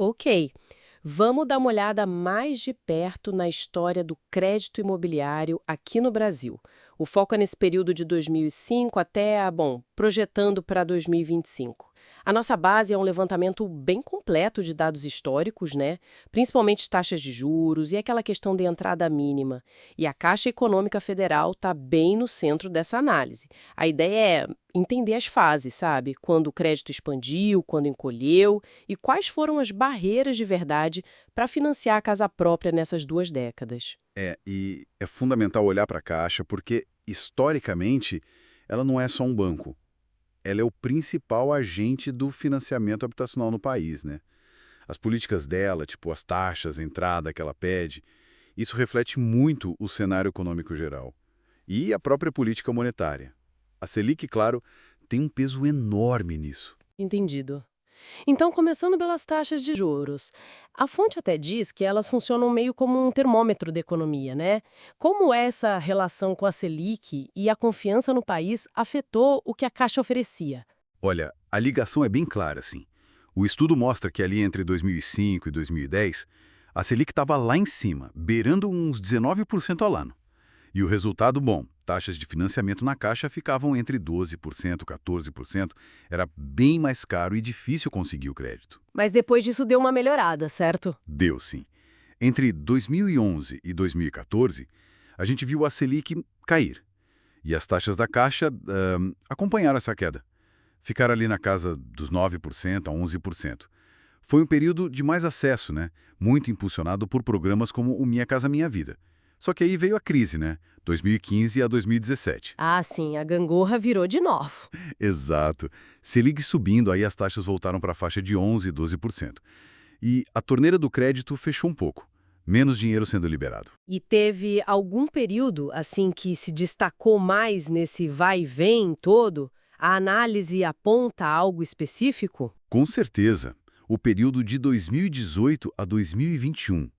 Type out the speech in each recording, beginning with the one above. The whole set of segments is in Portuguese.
Ok. Vamos dar uma olhada mais de perto na história do crédito imobiliário aqui no Brasil. O foco é nesse período de 2005 até, bom, projetando para 2025. A nossa base é um levantamento bem completo de dados históricos, né? Principalmente taxas de juros e aquela questão de entrada mínima. E a Caixa Econômica Federal está bem no centro dessa análise. A ideia é entender as fases, sabe? Quando o crédito expandiu, quando encolheu e quais foram as barreiras de verdade para financiar a casa própria nessas 2 décadas. E é fundamental olhar para a Caixa porque, historicamente, ela não é só um banco. Ela é o principal agente do financiamento habitacional no país, né? As políticas dela, tipo as taxas, a entrada que ela pede, isso reflete muito o cenário econômico geral. E a própria política monetária. A Selic, claro, tem um peso enorme nisso. Entendido. Então, começando pelas taxas de juros. A fonte até diz que elas funcionam meio como um termômetro da economia, né? Como essa relação com a Selic e a confiança no país afetou o que a Caixa oferecia? Olha, a ligação é bem clara, sim. O estudo mostra que ali entre 2005 e 2010, a Selic estava lá em cima, beirando uns 19% ao ano. E o resultado, bom, taxas de financiamento na Caixa ficavam entre 12% e 14%, era bem mais caro e difícil conseguir o crédito. Mas depois disso deu uma melhorada, certo? Deu sim. Entre 2011 e 2014, a gente viu a Selic cair. E as taxas da Caixa acompanharam essa queda. Ficaram ali na casa dos 9% a 11%. Foi um período de mais acesso, né? Muito impulsionado por programas como o Minha Casa Minha Vida. Só que aí veio a crise, né? 2015 a 2017. Ah, sim, a gangorra virou de novo. Exato. Selic subindo, aí as taxas voltaram para a faixa de 11, 12%. E a torneira do crédito fechou um pouco. Menos dinheiro sendo liberado. E teve algum período, assim, que se destacou mais nesse vai e vem todo? A análise aponta algo específico? Com certeza. O período de 2018 a 2021.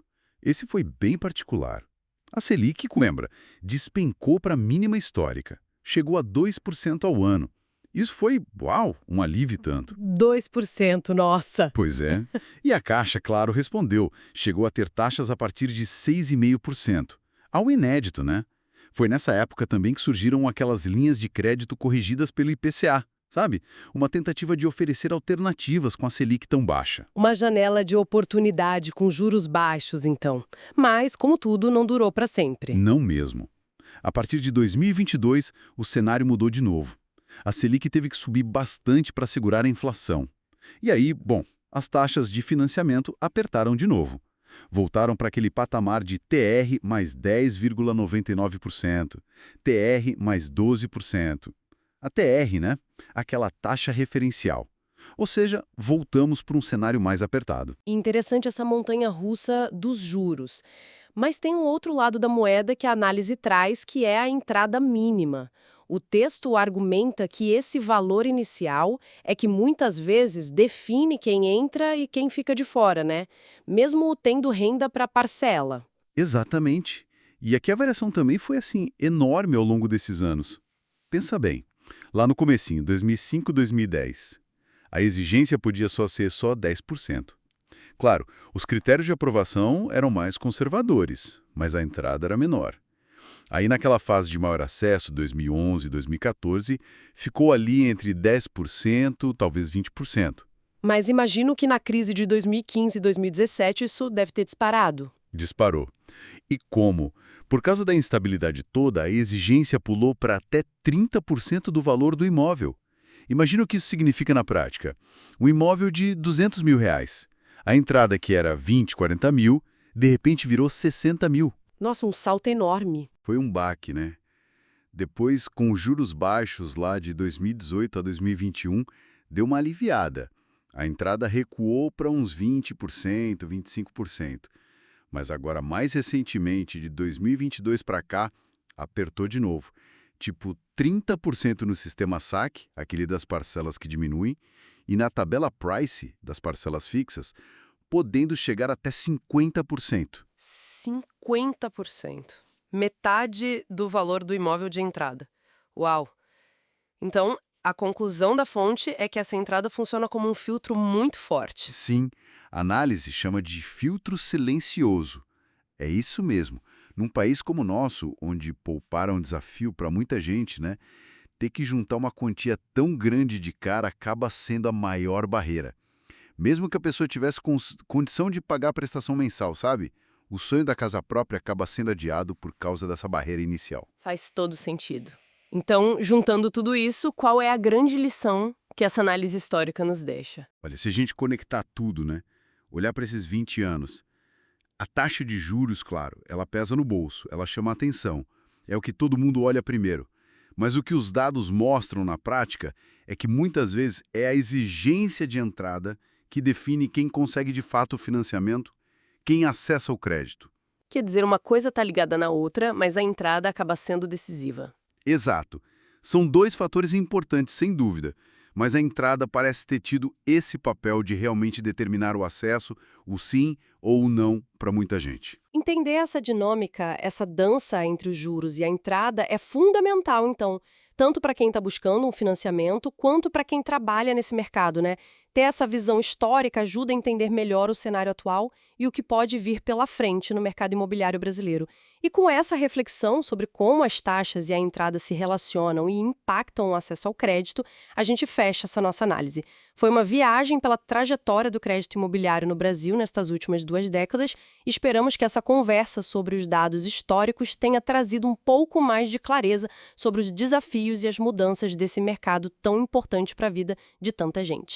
Esse foi bem particular. A Selic, lembra, despencou para a mínima histórica. Chegou a 2% ao ano. Isso foi, uau, um alívio e tanto. 2%, nossa! Pois é. E a Caixa, claro, respondeu. Chegou a ter taxas a partir de 6,5%. Algo inédito, né? Foi nessa época também que surgiram aquelas linhas de crédito corrigidas pelo IPCA, sabe? Uma tentativa de oferecer alternativas com a Selic tão baixa. Uma janela de oportunidade com juros baixos, então. Mas, como tudo, não durou para sempre. Não mesmo. A partir de 2022, o cenário mudou de novo. A Selic teve que subir bastante para segurar a inflação. E aí, bom, as taxas de financiamento apertaram de novo. Voltaram para aquele patamar de TR mais 10,99%, TR mais 12%. A TR, né? Aquela taxa referencial. Ou seja, voltamos para um cenário mais apertado. Interessante essa montanha russa dos juros. Mas tem um outro lado da moeda que a análise traz, que é a entrada mínima. O texto argumenta que esse valor inicial é que muitas vezes define quem entra e quem fica de fora, né? Mesmo tendo renda para parcela. Exatamente. E aqui a variação também foi assim enorme ao longo desses anos. Pensa bem, lá no comecinho, 2005, 2010, a exigência podia ser só 10%. Claro, os critérios de aprovação eram mais conservadores, mas a entrada era menor. Aí naquela fase de maior acesso, 2011, 2014, ficou ali entre 10%, talvez 20%. Mas imagino que na crise de 2015 e 2017 isso deve ter disparado. Disparou. E como? Por causa da instabilidade toda, a exigência pulou para até 30% do valor do imóvel. Imagina o que isso significa na prática. Um imóvel de R$ 200 mil. A entrada que era 20, 40 mil, de repente virou 60 mil. Nossa, um salto enorme. Foi um baque, né? Depois, com os juros baixos lá de 2018 a 2021, deu uma aliviada. A entrada recuou para uns 20%, 25%. Mas agora, mais recentemente, de 2022 para cá, apertou de novo. Tipo 30% no sistema SAC, aquele das parcelas que diminuem, e na tabela Price, das parcelas fixas, podendo chegar até 50%. 50%. Metade do valor do imóvel de entrada. Uau! Então, a conclusão da fonte é que essa entrada funciona como um filtro muito forte. Sim, A análise chama de filtro silencioso. É isso mesmo. Num país como o nosso, onde poupar é um desafio para muita gente, né? Ter que juntar uma quantia tão grande de cara acaba sendo a maior barreira. Mesmo que a pessoa tivesse condição de pagar a prestação mensal, sabe? O sonho da casa própria acaba sendo adiado por causa dessa barreira inicial. Faz todo sentido. Então, juntando tudo isso, qual é a grande lição que essa análise histórica nos deixa? Olha, se a gente conectar tudo, né? Olhar para esses 20 anos, a taxa de juros, claro, ela pesa no bolso, ela chama a atenção. É o que todo mundo olha primeiro. Mas o que os dados mostram na prática é que muitas vezes é a exigência de entrada que define quem consegue de fato o financiamento, quem acessa o crédito. Quer dizer, uma coisa está ligada na outra, mas a entrada acaba sendo decisiva. Exato. São dois fatores importantes, sem dúvida, mas a entrada parece ter tido esse papel de realmente determinar o acesso, o sim ou o não para muita gente. Entender essa dinâmica, essa dança entre os juros e a entrada é fundamental, então, tanto para quem está buscando um financiamento, quanto para quem trabalha nesse mercado, né? Ter essa visão histórica ajuda a entender melhor o cenário atual e o que pode vir pela frente no mercado imobiliário brasileiro. E com essa reflexão sobre como as taxas e a entrada se relacionam e impactam o acesso ao crédito, a gente fecha essa nossa análise. Foi uma viagem pela trajetória do crédito imobiliário no Brasil nestas últimas 2 décadas. Esperamos que essa conversa sobre os dados históricos tenha trazido um pouco mais de clareza sobre os desafios e as mudanças desse mercado tão importante para a vida de tanta gente.